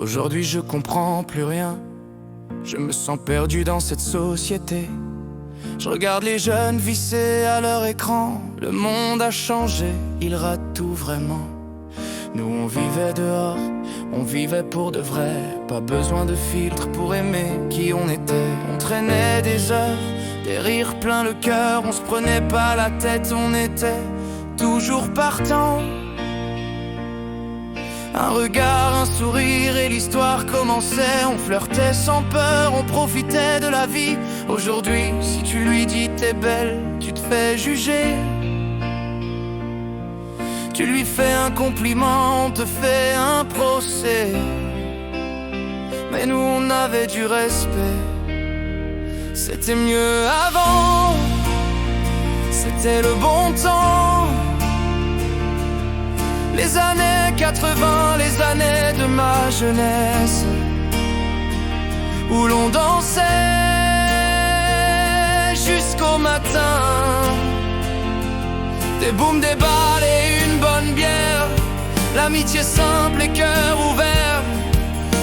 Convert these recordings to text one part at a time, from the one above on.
Aujourd'hui je comprends plus rien. Je me sens perdu dans cette société. Je regarde les jeunes vissés à leur écran. Le monde a changé, ils ratent tout vraiment. Nous on vivait dehors, on vivait pour de vrai. Pas besoin de filtre pour aimer qui on était. On traînait des heures, des rires plein le cœur. On se prenait pas la tête, on était toujours partant. Un regard, un sourire et l'histoire commençait. On flirtait sans peur, on profitait de la vie. Aujourd'hui, si tu lui dis t'es belle, tu te fais juger. Tu lui fais un compliment, on te fait un procès. Mais nous on avait du respect. C'était mieux avant, c'était le bon temps. Les années 80, les années de ma jeunesse, où l'on dansait jusqu'au matin. Des booms, des balles et une bonne bière. L'amitié simple et cœur ouvert.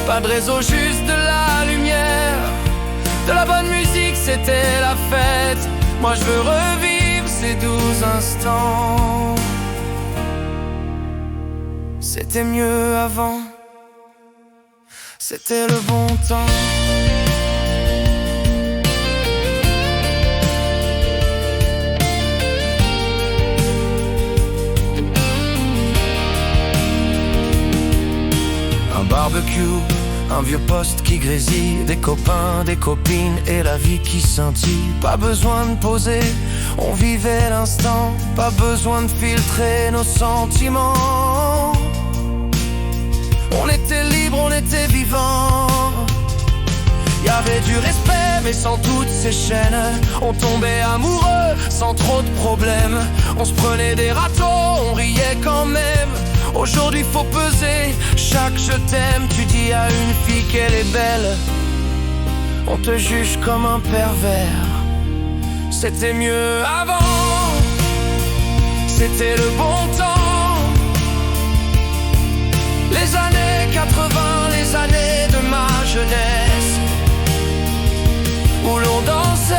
Pas de réseau, juste de la lumière. De la bonne musique, c'était la fête. Moi je veux revivre ces 12 instants. C'était mieux avant, c'était le bon temps. Un barbecue, un vieux poste qui grésille. Des copains, des copines et la vie qui scintille. Pas besoin de poser, on vivait l'instant. Pas besoin de filtrer nos sentiments. On était libre, on était vivant. Y'avait du respect, mais sans toutes ces chaînes. On tombait amoureux, sans trop de problèmes. On se prenait des râteaux, on riait quand même. Aujourd'hui faut peser chaque je t'aime. Tu dis à une fille qu'elle est belle, on te juge comme un pervers. C'était mieux avant, c'était le bon temps. Les années 80, les années de ma jeunesse, où l'on dansait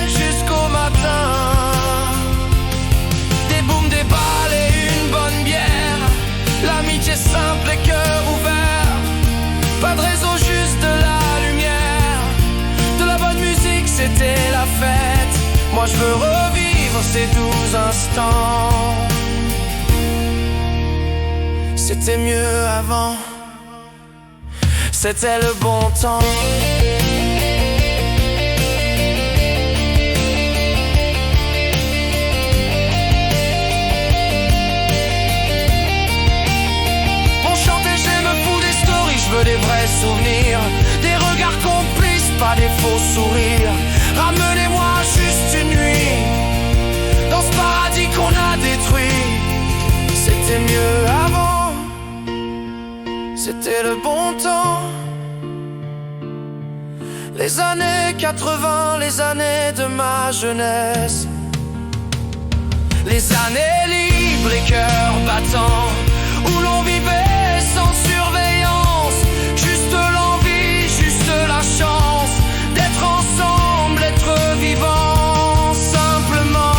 jusqu'au matin. Des booms, des balles et une bonne bière. L'amitié simple et cœur ouvert. Pas de réseau, juste de la lumière. De la bonne musique, c'était la fête. Moi je veux revivre ces 12 instants. C'était mieux avant, c'était le bon temps. On chantait, je me fous des stories, je veux des vrais souvenirs. Des regards complices, pas des faux sourires. Ramenez-moi juste une nuit dans ce paradis qu'on a détruit. C'était mieux avant, c'était le bon temps. Les années 80, les années de ma jeunesse. Les années libres et cœur battant, où l'on vivait sans surveillance. Juste l'envie, juste la chance d'être ensemble, être vivant. Simplement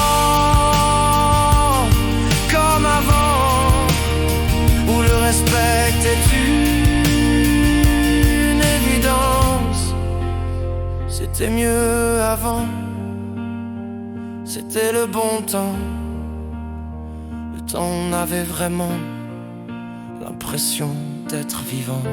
comme avant, où le respect est une évidence. C'était mieux avant, c'était le bon temps. Le temps, on avait vraiment l'impression d'être vivant.